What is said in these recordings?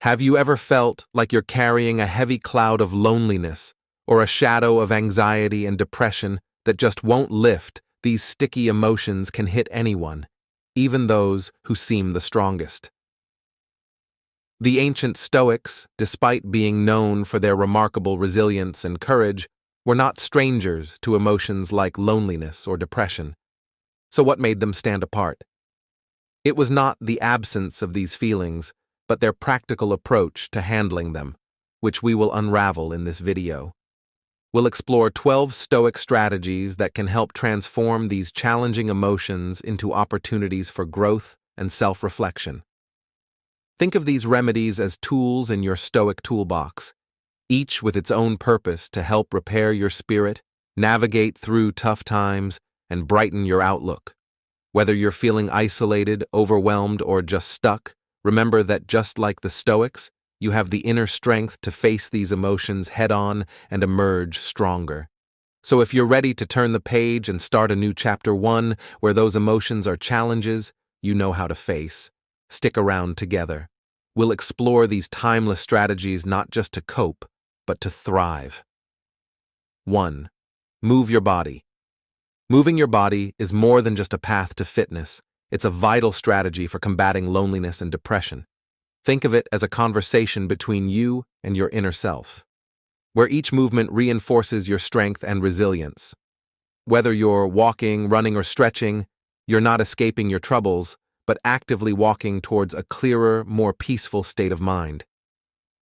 Have you ever felt like you're carrying a heavy cloud of loneliness or a shadow of anxiety and depression that just won't lift? These sticky emotions can hit anyone, even those who seem the strongest. The ancient Stoics, despite being known for their remarkable resilience and courage, were not strangers to emotions like loneliness or depression. So what made them stand apart? It was not the absence of these feelings, but their practical approach to handling them, which we will unravel in this video. We'll explore 12 Stoic strategies that can help transform these challenging emotions into opportunities for growth and self-reflection. Think of these remedies as tools in your Stoic toolbox, each with its own purpose to help repair your spirit, navigate through tough times, and brighten your outlook. Whether you're feeling isolated, overwhelmed, or just stuck, remember that just like the Stoics, you have the inner strength to face these emotions head-on and emerge stronger. So if you're ready to turn the page and start a new chapter 1 where those emotions are challenges you know how to face, stick around together. We'll explore these timeless strategies not just to cope, but to thrive. 1. Move your body. Moving your body is more than just a path to fitness. It's a vital strategy for combating loneliness and depression. Think of it as a conversation between you and your inner self, where each movement reinforces your strength and resilience. Whether you're walking, running, or stretching, you're not escaping your troubles, but actively walking towards a clearer, more peaceful state of mind.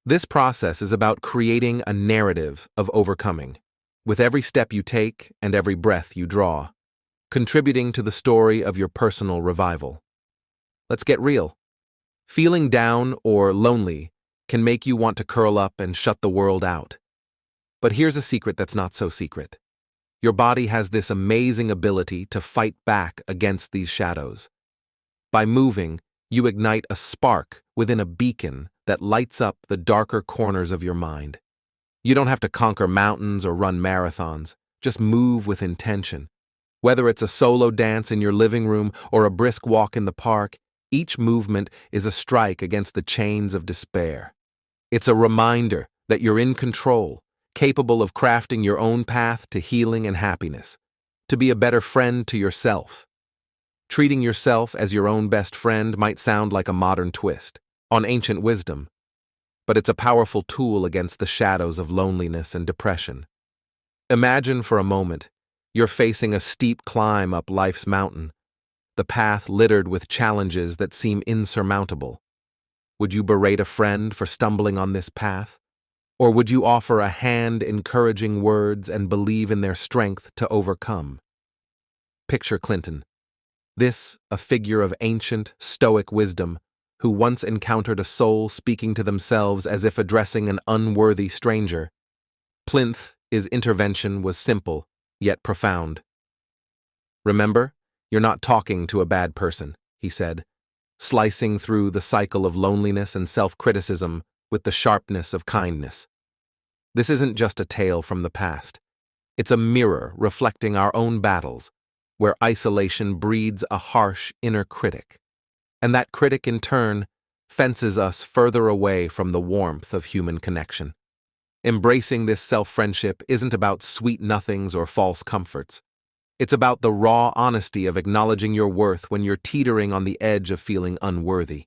This process is about creating a narrative of overcoming, with every step you take and every breath you draw, contributing to the story of your personal revival. Let's get real. Feeling down or lonely can make you want to curl up and shut the world out. But here's a secret that's not so secret. Your body has this amazing ability to fight back against these shadows. By moving, you ignite a spark within a beacon that lights up the darker corners of your mind. You don't have to conquer mountains or run marathons, just move with intention. Whether it's a solo dance in your living room or a brisk walk in the park, each movement is a strike against the chains of despair. It's a reminder that you're in control, capable of crafting your own path to healing and happiness, to be a better friend to yourself. Treating yourself as your own best friend might sound like a modern twist on ancient wisdom, but it's a powerful tool against the shadows of loneliness and depression. Imagine for a moment you're facing a steep climb up life's mountain, the path littered with challenges that seem insurmountable. Would you berate a friend for stumbling on this path? Or would you offer a hand encouraging words and believe in their strength to overcome? Picture Clinton. This, a figure of ancient, Stoic wisdom, who once encountered a soul speaking to themselves as if addressing an unworthy stranger. His intervention was simple, yet profound. "Remember, you're not talking to a bad person," he said, slicing through the cycle of loneliness and self-criticism with the sharpness of kindness. This isn't just a tale from the past. It's a mirror reflecting our own battles, where isolation breeds a harsh inner critic. And that critic, in turn, fences us further away from the warmth of human connection. Embracing this self-friendship isn't about sweet nothings or false comforts. It's about the raw honesty of acknowledging your worth when you're teetering on the edge of feeling unworthy.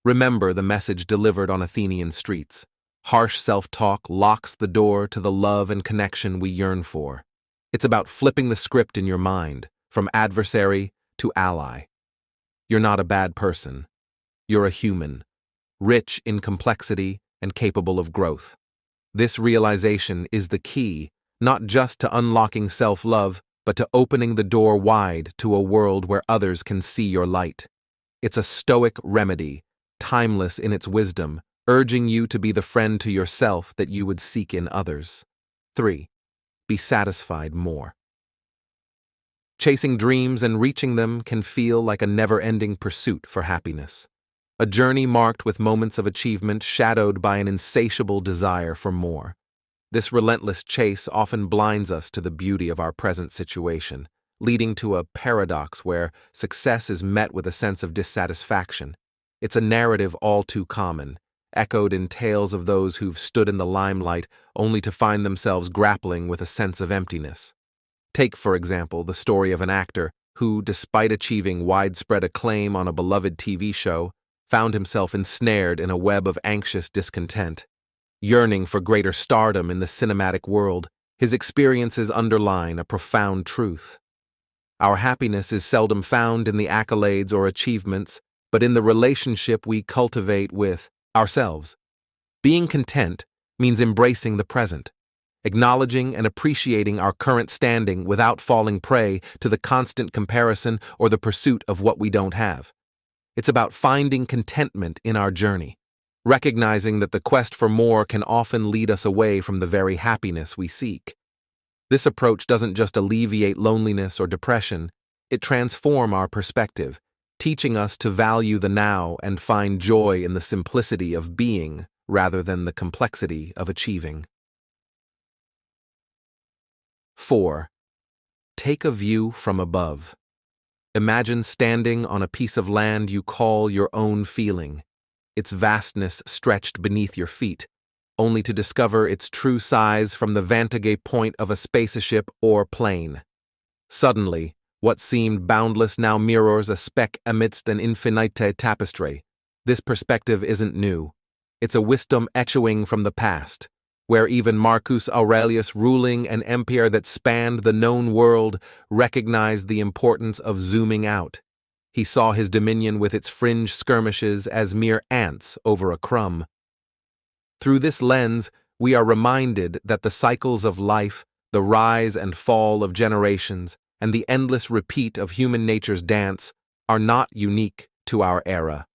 Remember the message delivered on Athenian streets. Harsh self-talk locks the door to the love and connection we yearn for. It's about flipping the script in your mind, from adversary to ally. You're not a bad person. You're a human, rich in complexity and capable of growth. This realization is the key, not just to unlocking self-love, but to opening the door wide to a world where others can see your light. It's a Stoic remedy, timeless in its wisdom, urging you to be the friend to yourself that you would seek in others. 3. Be satisfied more. Chasing dreams and reaching them can feel like a never-ending pursuit for happiness. A journey marked with moments of achievement shadowed by an insatiable desire for more. This relentless chase often blinds us to the beauty of our present situation, leading to a paradox where success is met with a sense of dissatisfaction. It's a narrative all too common. echoed in tales of those who've stood in the limelight only to find themselves grappling with a sense of emptiness. Take, for example, the story of an actor who, despite achieving widespread acclaim on a beloved TV show, found himself ensnared in a web of anxious discontent. Yearning for greater stardom in the cinematic world, his experiences underline a profound truth. Our happiness is seldom found in the accolades or achievements, but in the relationship we cultivate with ourselves. Being content means embracing the present, acknowledging and appreciating our current standing without falling prey to the constant comparison or the pursuit of what we don't have. It's about finding contentment in our journey, recognizing that the quest for more can often lead us away from the very happiness we seek. This approach doesn't just alleviate loneliness or depression, it transforms our perspective, teaching us to value the now and find joy in the simplicity of being rather than the complexity of achieving. 4. Take a view from above. Imagine standing on a piece of land you call your own feeling, its vastness stretched beneath your feet, only to discover its true size from the vantage point of a spaceship or plane. Suddenly, what seemed boundless now mirrors a speck amidst an infinite tapestry. This perspective isn't new. It's a wisdom echoing from the past, where even Marcus Aurelius, ruling an empire that spanned the known world, recognized the importance of zooming out. He saw his dominion with its fringe skirmishes as mere ants over a crumb. Through this lens, we are reminded that the cycles of life, the rise and fall of generations, and the endless repeat of human nature's dance are not unique to our era.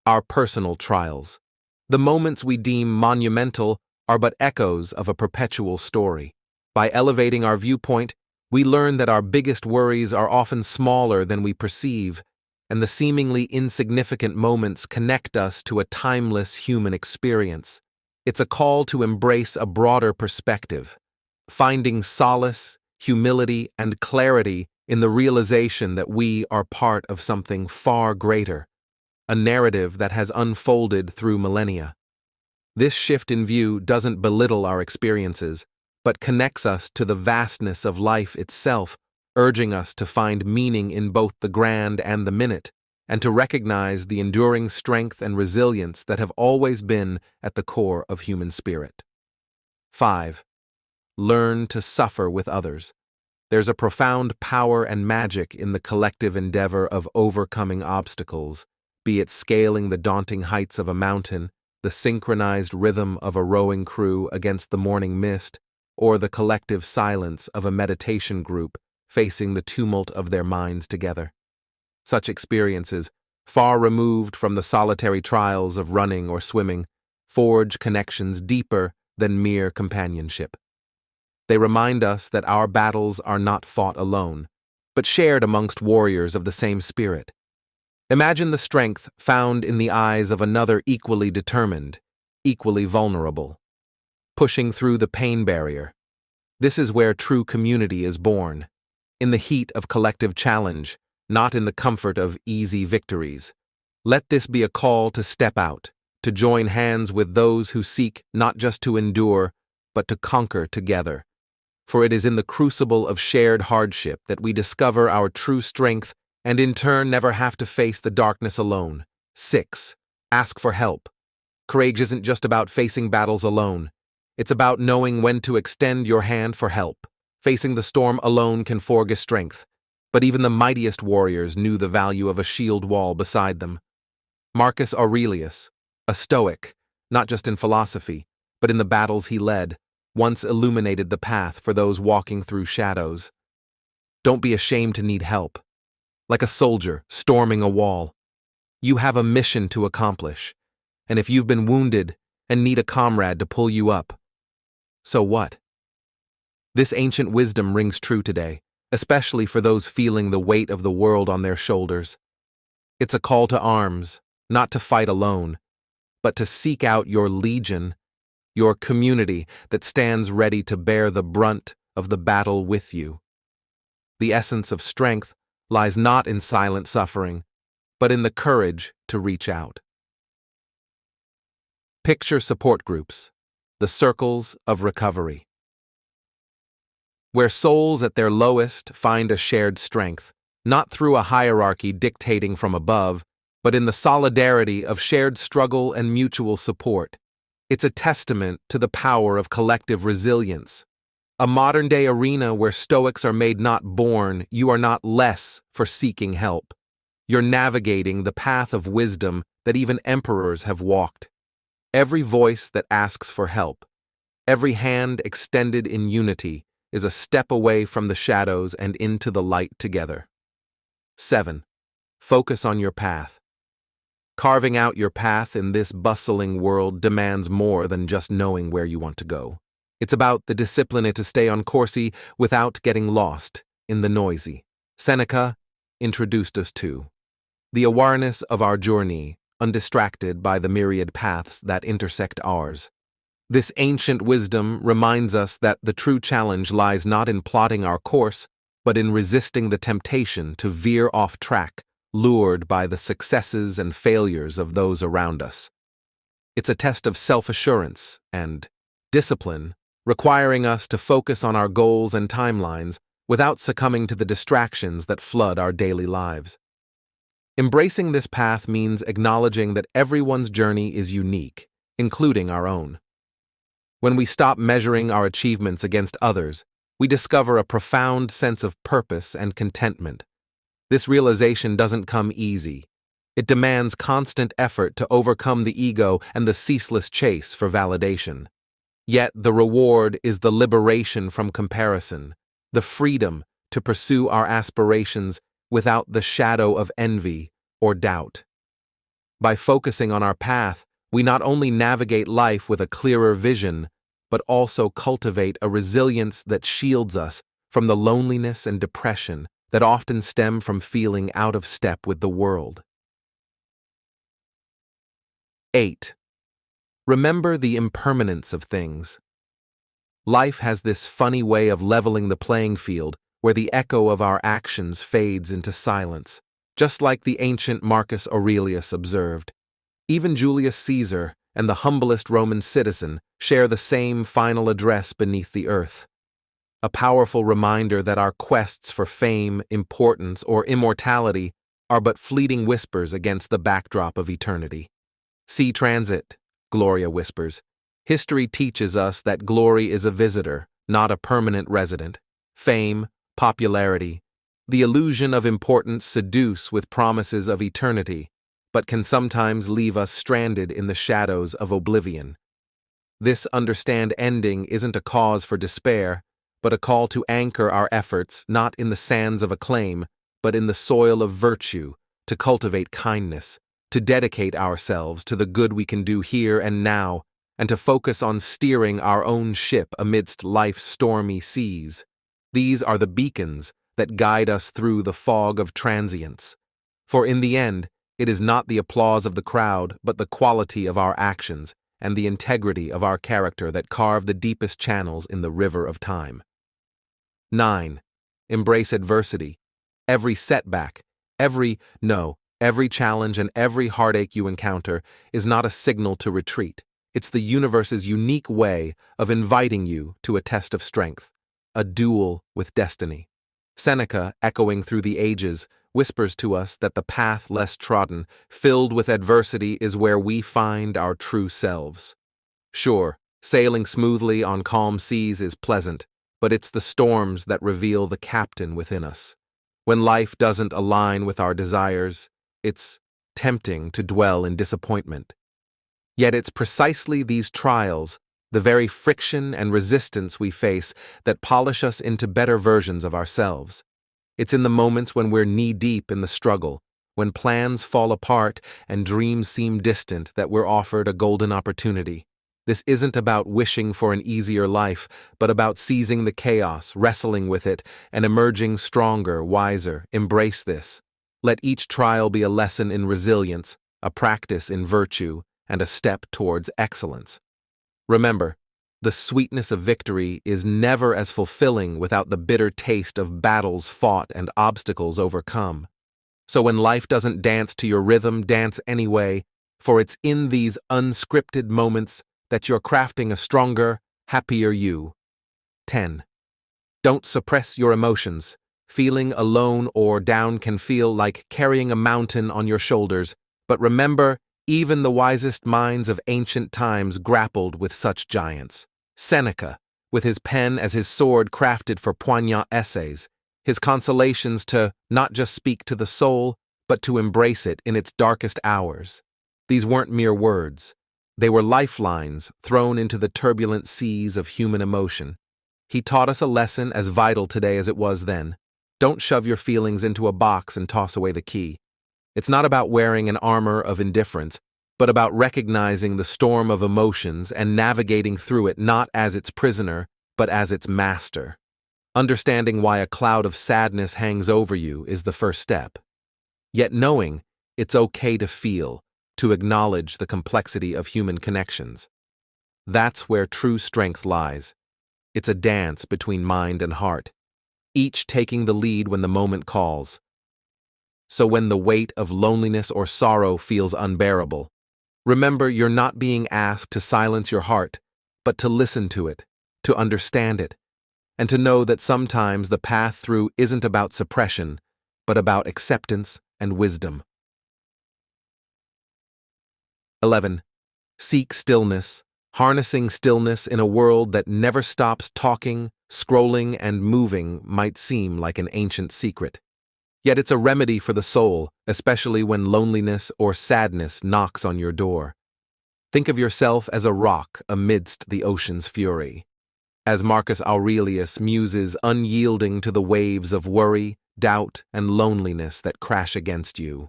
Our personal trials, the moments we deem monumental, are but echoes of a perpetual story. By elevating our viewpoint, we learn that our biggest worries are often smaller than we perceive, and the seemingly insignificant moments connect us to a timeless human experience. It's a call to embrace a broader perspective, finding solace, humility, and clarity in the realization that we are part of something far greater, a narrative that has unfolded through millennia. This shift in view doesn't belittle our experiences, but connects us to the vastness of life itself, urging us to find meaning in both the grand and the minute, and to recognize the enduring strength and resilience that have always been at the core of human spirit. 5. Learn to suffer with others. There's a profound power and magic in the collective endeavor of overcoming obstacles, be it scaling the daunting heights of a mountain, the synchronized rhythm of a rowing crew against the morning mist, or the collective silence of a meditation group facing the tumult of their minds together. Such experiences, far removed from the solitary trials of running or swimming, forge connections deeper than mere companionship. They remind us that our battles are not fought alone, but shared amongst warriors of the same spirit. Imagine the strength found in the eyes of another equally determined, equally vulnerable, pushing through the pain barrier. This is where true community is born, in the heat of collective challenge, not in the comfort of easy victories. Let this be a call to step out, to join hands with those who seek not just to endure, but to conquer together. For it is in the crucible of shared hardship that we discover our true strength and in turn never have to face the darkness alone. 6. Ask for help. Courage isn't just about facing battles alone. It's about knowing when to extend your hand for help. Facing the storm alone can forge strength, but even the mightiest warriors knew the value of a shield wall beside them. Marcus Aurelius, a Stoic, not just in philosophy, but in the battles he led, once illuminated the path for those walking through shadows. Don't be ashamed to need help. Like a soldier storming a wall, you have a mission to accomplish, and if you've been wounded and need a comrade to pull you up, so what? This ancient wisdom rings true today, especially for those feeling the weight of the world on their shoulders. It's a call to arms, not to fight alone, but to seek out your legion, your community that stands ready to bear the brunt of the battle with you. The essence of strength lies not in silent suffering, but in the courage to reach out. Picture support groups, the circles of recovery, where souls at their lowest find a shared strength, not through a hierarchy dictating from above, but in the solidarity of shared struggle and mutual support. It's a testament to the power of collective resilience. A modern-day arena where Stoics are made not born, you are not less for seeking help. You're navigating the path of wisdom that even emperors have walked. Every voice that asks for help, every hand extended in unity, is a step away from the shadows and into the light together. 7. Focus on your path. Carving out your path in this bustling world demands more than just knowing where you want to go. It's about the discipline to stay on course without getting lost in the noisy. Seneca introduced us to the awareness of our journey, undistracted by the myriad paths that intersect ours. This ancient wisdom reminds us that the true challenge lies not in plotting our course, but in resisting the temptation to veer off track, lured by the successes and failures of those around us. It's a test of self-assurance and discipline, requiring us to focus on our goals and timelines without succumbing to the distractions that flood our daily lives. Embracing this path means acknowledging that everyone's journey is unique, including our own. When we stop measuring our achievements against others, we discover a profound sense of purpose and contentment. This realization doesn't come easy. It demands constant effort to overcome the ego and the ceaseless chase for validation. Yet the reward is the liberation from comparison, the freedom to pursue our aspirations without the shadow of envy or doubt. By focusing on our path, we not only navigate life with a clearer vision, but also cultivate a resilience that shields us from the loneliness and depression that often stem from feeling out of step with the world. 8. Remember the impermanence of things. Life has this funny way of leveling the playing field where the echo of our actions fades into silence, just like the ancient Marcus Aurelius observed. Even Julius Caesar and the humblest Roman citizen share the same final address beneath the earth. A powerful reminder that our quests for fame, importance, or immortality are but fleeting whispers against the backdrop of eternity. See transit, Gloria whispers. History teaches us that glory is a visitor, not a permanent resident. Fame, popularity, the illusion of importance seduce with promises of eternity, but can sometimes leave us stranded in the shadows of oblivion. This ending isn't a cause for despair, but a call to anchor our efforts not in the sands of acclaim, but in the soil of virtue, to cultivate kindness, to dedicate ourselves to the good we can do here and now, and to focus on steering our own ship amidst life's stormy seas. These are the beacons that guide us through the fog of transience. For in the end, it is not the applause of the crowd, but the quality of our actions and the integrity of our character that carve the deepest channels in the river of time. 9. Embrace adversity. Every setback, every challenge and every heartache you encounter is not a signal to retreat. It's the universe's unique way of inviting you to a test of strength, a duel with destiny. Seneca, echoing through the ages, whispers to us that the path less trodden, filled with adversity, is where we find our true selves. Sure, sailing smoothly on calm seas is pleasant, but it's the storms that reveal the captain within us. When life doesn't align with our desires, it's tempting to dwell in disappointment. Yet it's precisely these trials, the very friction and resistance we face, that polish us into better versions of ourselves. It's in the moments when we're knee-deep in the struggle, when plans fall apart and dreams seem distant, that we're offered a golden opportunity. This isn't about wishing for an easier life, but about seizing the chaos, wrestling with it, and emerging stronger, wiser. Embrace this. Let each trial be a lesson in resilience, a practice in virtue, and a step towards excellence. Remember, the sweetness of victory is never as fulfilling without the bitter taste of battles fought and obstacles overcome. So when life doesn't dance to your rhythm, dance anyway, for it's in these unscripted moments that you're crafting a stronger, happier you. 10. Don't suppress your emotions. Feeling alone or down can feel like carrying a mountain on your shoulders, but remember, even the wisest minds of ancient times grappled with such giants. Seneca, with his pen as his sword crafted for poignant essays, his consolations to not just speak to the soul, but to embrace it in its darkest hours. These weren't mere words. They were lifelines thrown into the turbulent seas of human emotion. He taught us a lesson as vital today as it was then. Don't shove your feelings into a box and toss away the key. It's not about wearing an armor of indifference, but about recognizing the storm of emotions and navigating through it not as its prisoner, but as its master. Understanding why a cloud of sadness hangs over you is the first step. Yet knowing it's okay to feel, to acknowledge the complexity of human connections. That's where true strength lies. It's a dance between mind and heart, each taking the lead when the moment calls. So when the weight of loneliness or sorrow feels unbearable, remember you're not being asked to silence your heart, but to listen to it, to understand it, and to know that sometimes the path through isn't about suppression, but about acceptance and wisdom. 11. Seek stillness. Harnessing stillness in a world that never stops talking, scrolling, and moving might seem like an ancient secret. Yet it's a remedy for the soul, especially when loneliness or sadness knocks on your door. Think of yourself as a rock amidst the ocean's fury. As Marcus Aurelius muses unyielding to the waves of worry, doubt, and loneliness that crash against you.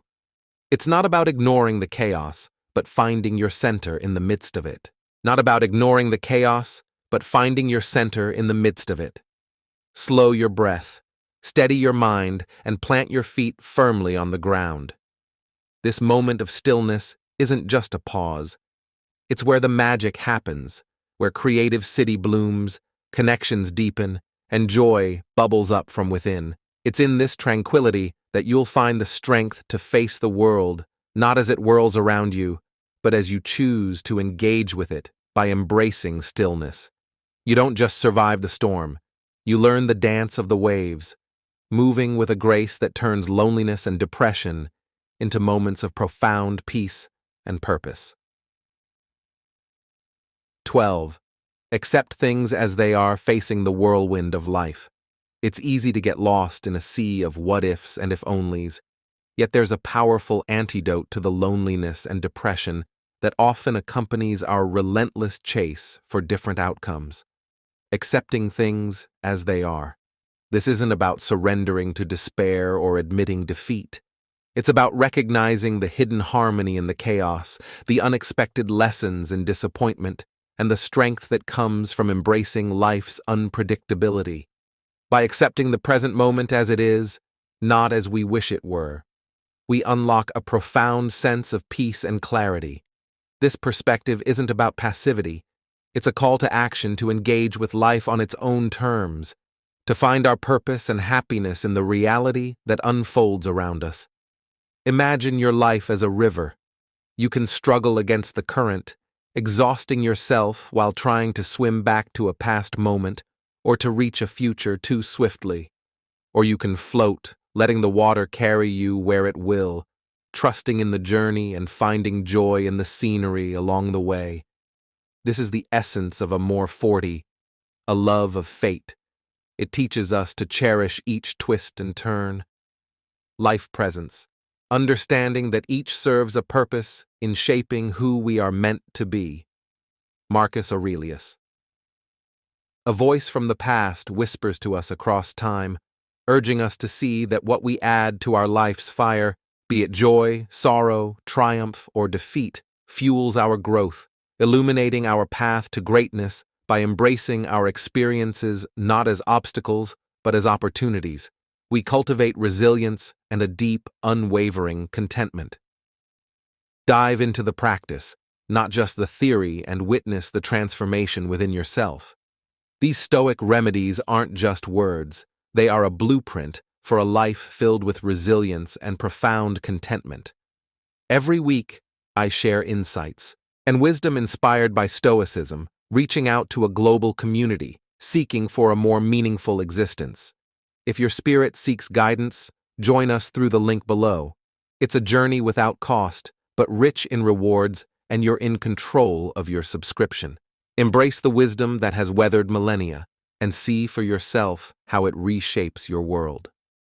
It's not about ignoring the chaos, but finding your center in the midst of it. Not about ignoring the chaos, but finding your center in the midst of it. Slow your breath, steady your mind, and plant your feet firmly on the ground. This moment of stillness isn't just a pause. It's where the magic happens, where creative city blooms, connections deepen, and joy bubbles up from within. It's in this tranquility that you'll find the strength to face the world, not as it whirls around you, but as you choose to engage with it by embracing stillness. You don't just survive the storm, you learn the dance of the waves, moving with a grace that turns loneliness and depression into moments of profound peace and purpose. 12. Accept things as they are, facing the whirlwind of life. It's easy to get lost in a sea of what-ifs and if-onlys, yet there's a powerful antidote to the loneliness and depression that often accompanies our relentless chase for different outcomes. Accepting things as they are. This isn't about surrendering to despair or admitting defeat. It's about recognizing the hidden harmony in the chaos, the unexpected lessons in disappointment, and the strength that comes from embracing life's unpredictability. By accepting the present moment as it is, not as we wish it were, we unlock a profound sense of peace and clarity. This perspective isn't about passivity. It's a call to action to engage with life on its own terms, to find our purpose and happiness in the reality that unfolds around us. Imagine your life as a river. You can struggle against the current, exhausting yourself while trying to swim back to a past moment or to reach a future too swiftly. Or you can float, letting the water carry you where it will, trusting in the journey and finding joy in the scenery along the way. This is the essence of Amor Forti, a love of fate. It teaches us to cherish each twist and turn. Life presence, understanding that each serves a purpose in shaping who we are meant to be. Marcus Aurelius. A voice from the past whispers to us across time, urging us to see that what we add to our life's fire, be it joy, sorrow, triumph, or defeat, fuels our growth, illuminating our path to greatness by embracing our experiences not as obstacles, but as opportunities. We cultivate resilience and a deep, unwavering contentment. Dive into the practice, not just the theory, and witness the transformation within yourself. These Stoic remedies aren't just words, they are a blueprint for a life filled with resilience and profound contentment. Every week, I share insights and wisdom inspired by Stoicism, reaching out to a global community, seeking for a more meaningful existence. If your spirit seeks guidance, join us through the link below. It's a journey without cost, but rich in rewards, and you're in control of your subscription. Embrace the wisdom that has weathered millennia, and see for yourself how it reshapes your world.